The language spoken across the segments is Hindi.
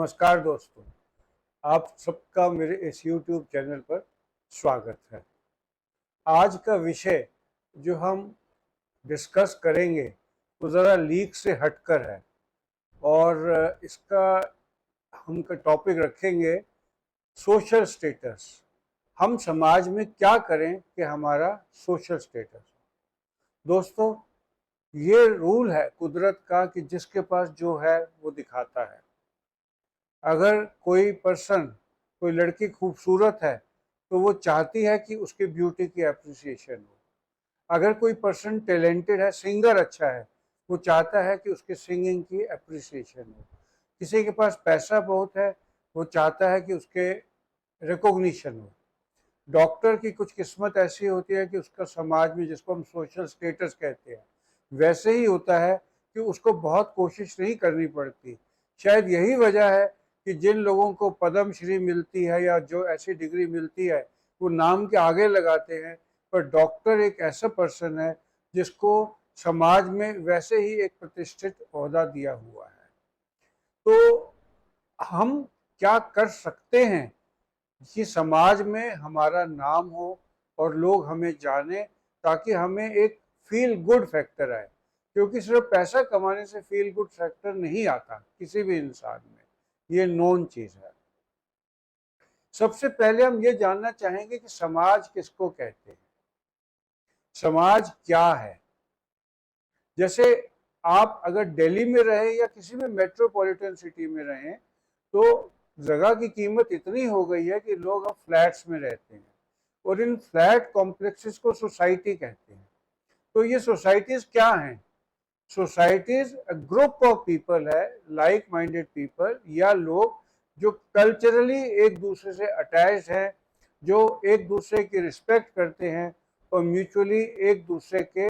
नमस्कार दोस्तों, आप सबका मेरे इस YouTube चैनल पर स्वागत है। आज का विषय जो हम डिस्कस करेंगे वो ज़रा लीक से हटकर है और इसका हम टॉपिक रखेंगे सोशल स्टेटस। हम समाज में क्या करें कि हमारा सोशल स्टेटस हो। दोस्तों, ये रूल है कुदरत का कि जिसके पास जो है वो दिखाता है। अगर कोई पर्सन, कोई लड़की खूबसूरत है तो वो चाहती है कि उसके ब्यूटी की अप्रिसिएशन हो। अगर कोई पर्सन टैलेंटेड है, सिंगर अच्छा है, वो चाहता है कि उसके सिंगिंग की अप्रिसिएशन हो। किसी के पास पैसा बहुत है, वो चाहता है कि उसके रिकॉग्निशन हो। डॉक्टर की कुछ किस्मत ऐसी होती है कि उसका समाज में, जिसको हम सोशल स्टेटस कहते हैं, वैसे ही होता है कि उसको बहुत कोशिश नहीं करनी पड़ती। शायद यही वजह है कि जिन लोगों को पद्म श्री मिलती है या जो ऐसी डिग्री मिलती है वो नाम के आगे लगाते हैं, पर डॉक्टर एक ऐसा पर्सन है जिसको समाज में वैसे ही एक प्रतिष्ठित ओहदा दिया हुआ है। तो हम क्या कर सकते हैं कि समाज में हमारा नाम हो और लोग हमें जाने, ताकि हमें एक फील गुड फैक्टर आए। क्योंकि सिर्फ पैसा कमाने से फील गुड फैक्टर नहीं आता किसी भी इंसान में, ये नोन चीज है। सबसे पहले हम ये जानना चाहेंगे कि समाज किसको कहते हैं, समाज क्या है। जैसे आप अगर दिल्ली में रहे या किसी भी मेट्रोपॉलिटन सिटी में रहें तो जगह की कीमत इतनी हो गई है कि लोग अब फ्लैट्स में रहते हैं और इन फ्लैट कॉम्प्लेक्सेस को सोसाइटी कहते हैं। तो ये सोसाइटीज क्या हैं? सोसाइटीज ग्रुप ऑफ पीपल है, लाइक माइंडेड पीपल, या लोग जो कल्चरली एक दूसरे से अटैच हैं, जो एक दूसरे की रिस्पेक्ट करते हैं और म्यूचुअली एक दूसरे के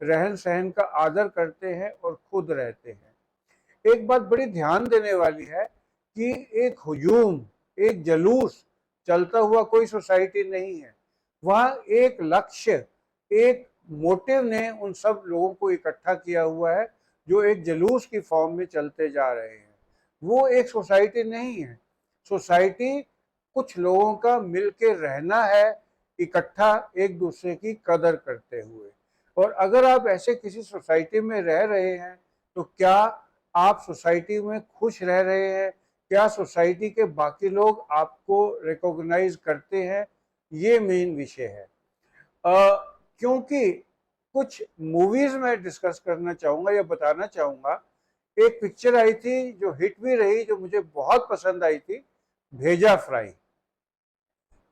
रहन सहन का आदर करते हैं और खुद रहते हैं। एक बात बड़ी ध्यान देने वाली है कि एक हुजूम, एक जलूस चलता हुआ कोई सोसाइटी नहीं है। वहाँ एक लक्ष्य, एक मोटिव ने उन सब लोगों को इकट्ठा किया हुआ है जो एक जलूस की फॉर्म में चलते जा रहे हैं। वो एक सोसाइटी नहीं है। सोसाइटी कुछ लोगों का मिलके रहना है, इकट्ठा एक दूसरे की कदर करते हुए। और अगर आप ऐसे किसी सोसाइटी में रह रहे हैं तो क्या आप सोसाइटी में खुश रह रहे हैं? क्या सोसाइटी के बाकी लोग आपको रिकॉग्नाइज करते हैं? ये मेन विषय है। क्योंकि कुछ मूवीज में डिस्कस करना चाहूँगा या बताना चाहूँगा। एक पिक्चर आई थी जो हिट भी रही, जो मुझे बहुत पसंद आई थी, भेजा फ्राई।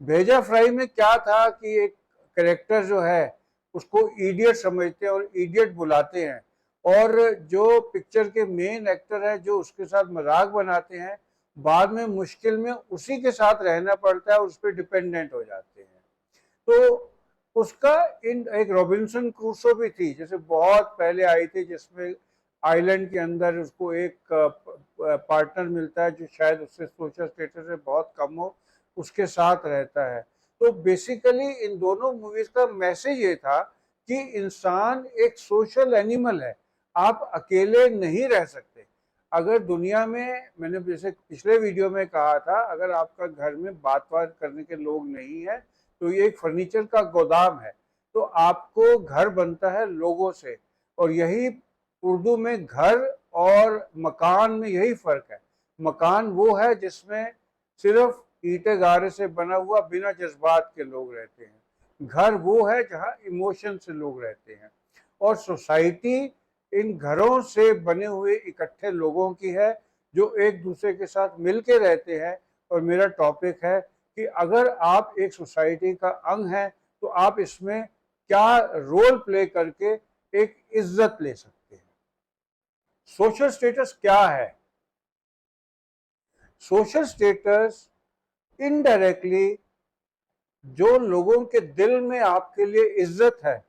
भेजा फ्राई में क्या था कि एक कैरेक्टर जो है उसको इडियट समझते हैं और इडियट बुलाते हैं, और जो पिक्चर के मेन एक्टर है जो उसके साथ मजाक बनाते हैं, बाद में मुश्किल में उसी के साथ रहना पड़ता है, उस पर डिपेंडेंट हो जाते हैं। तो उसका इन एक रॉबिन्सन क्रूसो भी थी, जैसे बहुत पहले आई थी, जिसमें आइलैंड के अंदर उसको एक पार्टनर मिलता है जो शायद उससे सोशल स्टेटस से बहुत कम हो, उसके साथ रहता है। तो बेसिकली इन दोनों मूवीज का मैसेज ये था कि इंसान एक सोशल एनिमल है, आप अकेले नहीं रह सकते। अगर दुनिया में, मैंने जैसे पिछले वीडियो में कहा था, अगर आपका घर में बात करने के लोग नहीं है तो ये एक फर्नीचर का गोदाम है। तो आपको घर बनता है लोगों से, और यही उर्दू में घर और मकान में यही फर्क है। मकान वो है जिसमें सिर्फ ईंटे गारे से बना हुआ बिना जज्बात के लोग रहते हैं। घर वो है जहाँ इमोशन से लोग रहते हैं। और सोसाइटी इन घरों से बने हुए इकट्ठे लोगों की है जो एक दूसरे के साथ मिलके रहते हैं। और मेरा टॉपिक है कि अगर आप एक सोसाइटी का अंग हैं तो आप इसमें क्या रोल प्ले करके एक इज्जत ले सकते हैं। सोशल स्टेटस क्या है? सोशल स्टेटस इनडायरेक्टली जो लोगों के दिल में आपके लिए इज्जत है,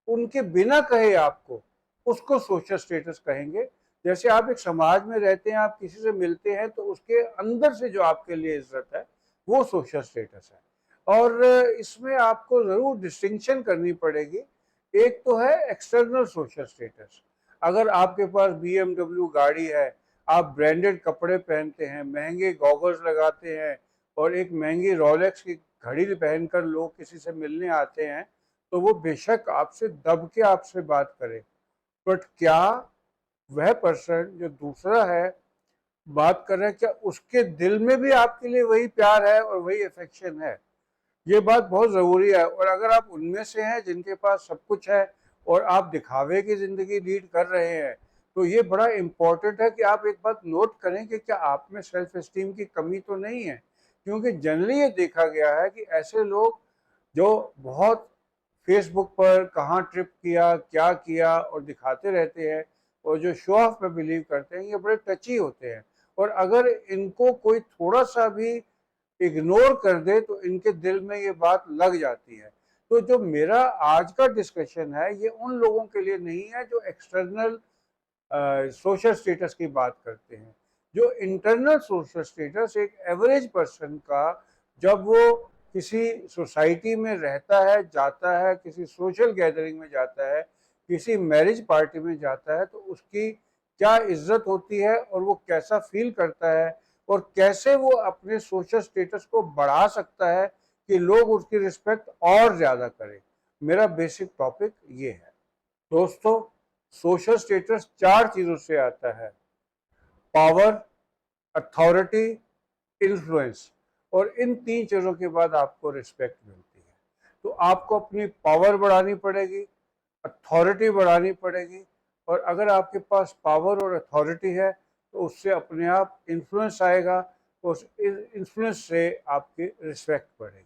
उनके बिना कहे आपको, उसको सोशल स्टेटस कहेंगे। जैसे आप एक समाज में रहते हैं, आप किसी से मिलते हैं तो उसके अंदर से जो आपके लिए इज्जत है वो सोशल स्टेटस है। और इसमें आपको जरूर डिस्टिंक्शन करनी पड़ेगी। एक तो है एक्सटर्नल सोशल स्टेटस। अगर आपके पास BMW गाड़ी है, आप ब्रांडेड कपड़े पहनते हैं, महंगे गॉगल्स लगाते हैं और एक महंगी रोलेक्स की घड़ी पहनकर लोग किसी से मिलने आते हैं, तो वो बेशक आपसे दब के आपसे बात करे, बट क्या वह पर्सन जो दूसरा है बात कर रहा है, क्या उसके दिल में भी आपके लिए वही प्यार है और वही अफेक्शन है? ये बात बहुत ज़रूरी है। और अगर आप उनमें से हैं जिनके पास सब कुछ है और आप दिखावे की ज़िंदगी लीड कर रहे हैं, तो ये बड़ा इम्पोर्टेंट है कि आप एक बात नोट करें कि क्या आप में सेल्फ एस्टीम की कमी तो नहीं है। क्योंकि जनरली ये देखा गया है कि ऐसे लोग जो बहुत फेसबुक पर कहाँ ट्रिप किया, क्या किया और दिखाते रहते हैं और जो शो ऑफ पे बिलीव करते हैं, ये बड़े टची होते हैं। और अगर इनको कोई थोड़ा सा भी इग्नोर कर दे तो इनके दिल में ये बात लग जाती है। तो जो मेरा आज का डिस्कशन है ये उन लोगों के लिए नहीं है जो एक्सटर्नल सोशल स्टेटस की बात करते हैं। जो इंटरनल सोशल स्टेटस एक एवरेज पर्सन का, जब वो किसी सोसाइटी में रहता है, जाता है, किसी सोशल गैदरिंग में जाता है, किसी मैरिज पार्टी में जाता है, तो उसकी क्या इज्जत होती है और वो कैसा फील करता है और कैसे वो अपने सोशल स्टेटस को बढ़ा सकता है कि लोग उसकी रिस्पेक्ट और ज़्यादा करें। मेरा बेसिक टॉपिक ये है। दोस्तों, सोशल स्टेटस 4 चीज़ों से आता है: पावर, अथॉरिटी, इन्फ्लुएंस। और इन 3 चीज़ों के बाद आपको रिस्पेक्ट मिलती है। तो आपको अपनी पावर बढ़ानी पड़ेगी, अथॉरिटी बढ़ानी पड़ेगी, और अगर आपके पास पावर और अथॉरिटी है तो उससे अपने आप इन्फ्लुएंस आएगा, तो उस इन्फ्लुएंस से आपकी रिस्पेक्ट बढ़ेगी।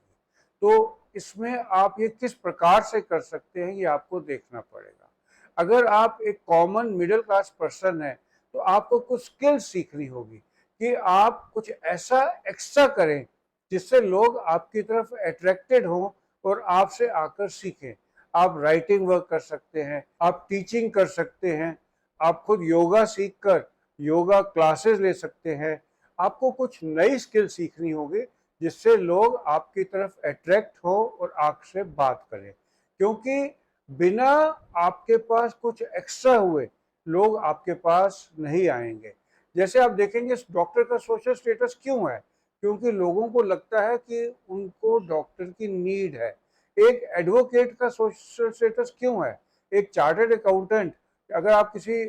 तो इसमें आप ये किस प्रकार से कर सकते हैं ये आपको देखना पड़ेगा। अगर आप एक कॉमन मिडिल क्लास पर्सन है तो आपको कुछ स्किल्स सीखनी होगी कि आप कुछ ऐसा एक्स्ट्रा करें जिससे लोग आपकी तरफ अट्रैक्टेड हों और आपसे आकर सीखें। आप राइटिंग वर्क कर सकते हैं, आप टीचिंग कर सकते हैं, आप खुद योगा सीखकर योगा क्लासेस ले सकते हैं। आपको कुछ नई स्किल सीखनी होगी जिससे लोग आपकी तरफ अट्रैक्ट हो और आपसे बात करें। क्योंकि बिना आपके पास कुछ एक्स्ट्रा हुए लोग आपके पास नहीं आएंगे। जैसे आप देखेंगे डॉक्टर का सोशल स्टेटस क्यों है? क्योंकि लोगों को लगता है कि उनको डॉक्टर की नीड है। एक एडवोकेट का सोशल स्टेटस क्यों है? एक चार्टर्ड अकाउंटेंट, अगर आप किसी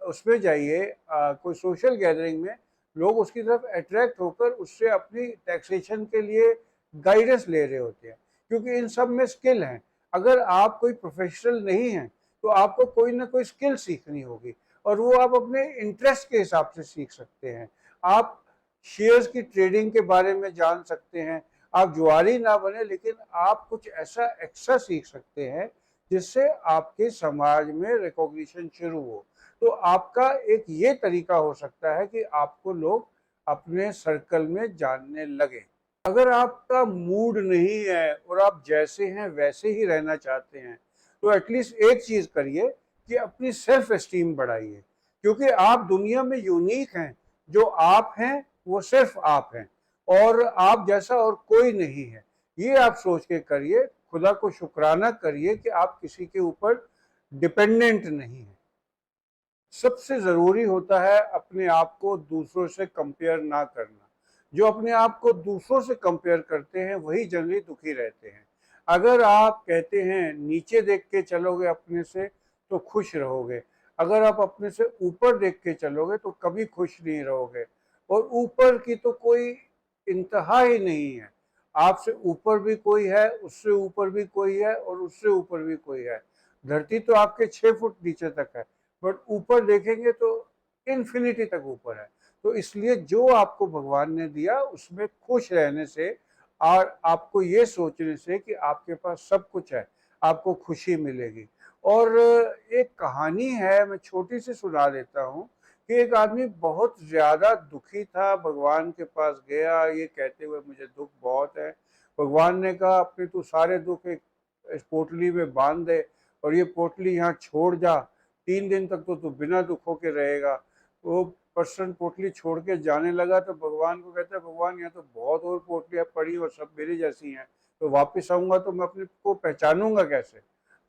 उसमें जाइए कोई सोशल गैदरिंग में, लोग उसकी तरफ अट्रैक्ट होकर उससे अपनी टैक्सेशन के लिए गाइडेंस ले रहे होते हैं, क्योंकि इन सब में स्किल हैं। अगर आप कोई प्रोफेशनल नहीं हैं तो आपको कोई ना कोई स्किल सीखनी होगी और वो आप अपने इंटरेस्ट के हिसाब से सीख सकते हैं। आप शेयर्स की ट्रेडिंग के बारे में जान सकते हैं। आप जुआरी ना बने, लेकिन आप कुछ ऐसा एक्स्ट्रा सीख सकते हैं जिससे आपके समाज में रिकॉग्निशन शुरू हो। तो आपका एक ये तरीका हो सकता है कि आपको लोग अपने सर्कल में जानने लगे। अगर आपका मूड नहीं है और आप जैसे हैं वैसे ही रहना चाहते हैं तो एटलीस्ट एक चीज़ करिए कि अपनी सेल्फ एस्टीम बढ़ाइए, क्योंकि आप दुनिया में यूनिक हैं। जो आप हैं वो सिर्फ आप हैं और आप जैसा और कोई नहीं है। ये आप सोच के करिए, खुदा को शुक्राना करिए कि आप किसी के ऊपर डिपेंडेंट नहीं हैं। सबसे ज़रूरी होता है अपने आप को दूसरों से कंपेयर ना करना। जो अपने आप को दूसरों से कंपेयर करते हैं वही जनरली दुखी रहते हैं। अगर आप कहते हैं नीचे देख के चलोगे अपने से तो खुश रहोगे, अगर आप अपने से ऊपर देख के चलोगे तो कभी खुश नहीं रहोगे। और ऊपर की तो कोई इंतहा ही नहीं है। आपसे ऊपर भी कोई है, उससे ऊपर भी कोई है और उससे ऊपर भी कोई है। धरती तो आपके 6 फुट नीचे तक है, बट ऊपर देखेंगे तो इन्फिनिटी तक ऊपर है। तो इसलिए जो आपको भगवान ने दिया उसमें खुश रहने से और आपको ये सोचने से कि आपके पास सब कुछ है, आपको खुशी मिलेगी। और एक कहानी है, मैं छोटी सी सुना देता हूँ कि एक आदमी बहुत ज़्यादा दुखी था, भगवान के पास गया ये कहते हुए मुझे दुख बहुत है। भगवान ने कहा अपने तू सारे दुख एक इस पोटली में बांध दे और ये पोटली यहाँ छोड़ जा, 3 दिन तक तो तू बिना दुखों के रहेगा। वो पर्सन पोटली छोड़ के जाने लगा तो भगवान को कहता है, भगवान यहाँ तो बहुत और पोटलियाँ पड़ी और सब मेरी जैसी हैं, तो वापस आऊँगा तो मैं अपने को पहचानूंगा कैसे?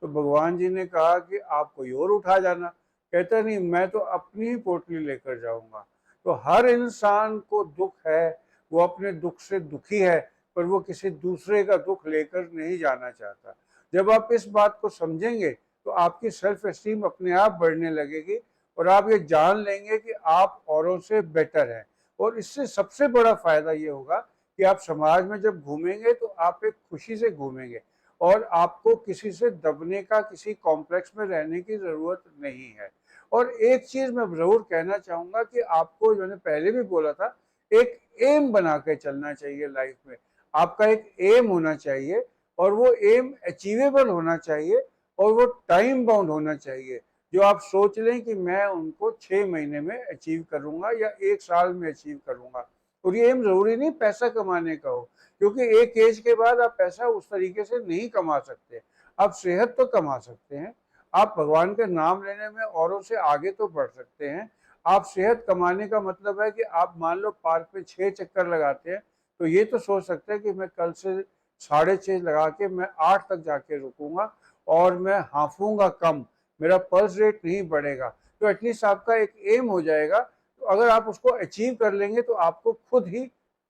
तो भगवान जी ने कहा कि आप कोई और उठा जाना। कहता नहीं, मैं तो अपनी ही पोटली लेकर जाऊंगा। तो हर इंसान को दुख है, वो अपने दुख से दुखी है, पर वो किसी दूसरे का दुख लेकर नहीं जाना चाहता। जब आप इस बात को समझेंगे तो आपकी सेल्फ एस्टीम अपने आप बढ़ने लगेगी और आप ये जान लेंगे कि आप औरों से बेटर हैं। और इससे सबसे बड़ा फायदा ये होगा कि आप समाज में जब घूमेंगे तो आप एक खुशी से घूमेंगे और आपको किसी से दबने का, किसी कॉम्प्लेक्स में रहने की जरूरत नहीं है। और एक चीज मैं जरूर कहना चाहूंगा कि आपको, जो मैंने पहले भी बोला था, एक एम बना के चलना चाहिए लाइफ में। आपका एक एम होना चाहिए और वो एम अचीवेबल होना चाहिए और वो टाइम बाउंड होना चाहिए। जो आप सोच लें कि मैं उनको 6 महीने में अचीव करूंगा या 1 साल में अचीव करूंगा। और ये एम जरूरी नहीं पैसा कमाने का हो, क्योंकि एक एज के बाद आप पैसा उस तरीके से नहीं कमा सकते। आप सेहत तो कमा सकते हैं, आप भगवान के नाम लेने में औरों से आगे तो बढ़ सकते हैं। आप सेहत कमाने का मतलब है कि आप मान लो पार्क में 6 चक्कर लगाते हैं, तो ये तो सोच सकते हैं कि मैं कल से 6:30 लगा के मैं 8 तक जाके रुकूंगा और मैं हांफूंगा कम, मेरा पल्स रेट नहीं बढ़ेगा। तो एटलीस्ट आपका एक एम हो जाएगा। तो अगर आप उसको अचीव कर लेंगे तो आपको खुद ही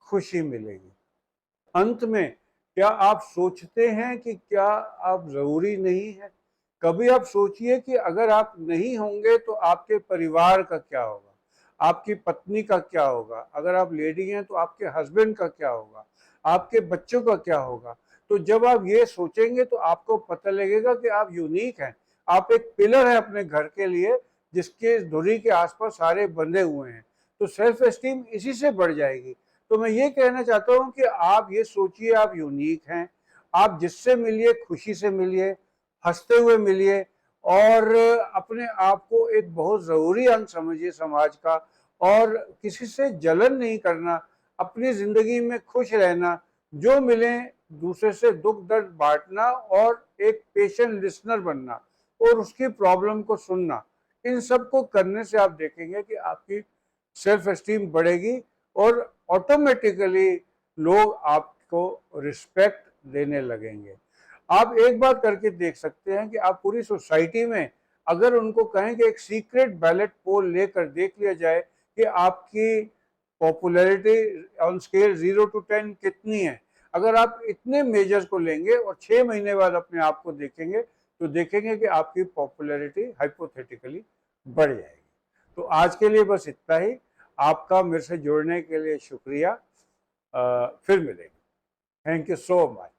खुशी मिलेगी। अंत में, क्या आप सोचते हैं कि क्या आप जरूरी नहीं है? कभी आप सोचिए कि अगर आप नहीं होंगे तो आपके परिवार का क्या होगा, आपकी पत्नी का क्या होगा, अगर आप लेडी हैं तो आपके हस्बैंड का क्या होगा, आपके बच्चों का क्या होगा। तो जब आप ये सोचेंगे तो आपको पता लगेगा कि आप यूनिक हैं, आप एक पिलर है अपने घर के लिए, जिसके धुरी के आसपास सारे बंधे हुए हैं। तो सेल्फ एस्टीम इसी से बढ़ जाएगी। तो मैं ये कहना चाहता हूँ कि आप ये सोचिए आप यूनिक हैं, आप जिससे मिलिए खुशी से मिलिए, हंसते हुए मिलिए और अपने आप को एक बहुत ज़रूरी अंग समझिए समाज का। और किसी से जलन नहीं करना, अपनी ज़िंदगी में खुश रहना, जो मिले दूसरे से दुख दर्द बांटना और एक पेशेंट लिसनर बनना और उसकी प्रॉब्लम को सुनना। इन सब को करने से आप देखेंगे कि आपकी सेल्फ एस्टीम बढ़ेगी और ऑटोमेटिकली लोग आपको रिस्पेक्ट देने लगेंगे। आप एक बात करके देख सकते हैं कि आप पूरी सोसाइटी में अगर उनको कहें कि एक सीक्रेट बैलेट पोल लेकर देख लिया जाए कि आपकी पॉपुलैरिटी ऑन स्केल 0 to 10 कितनी है, अगर आप इतने मेजर्स को लेंगे और 6 महीने बाद अपने आप को देखेंगे तो देखेंगे कि आपकी पॉपुलैरिटी हाइपोथेटिकली बढ़ जाएगी। तो आज के लिए बस इतना ही। आपका मेरे से जुड़ने के लिए शुक्रिया। फिर मिलेंगे। Thank you so much.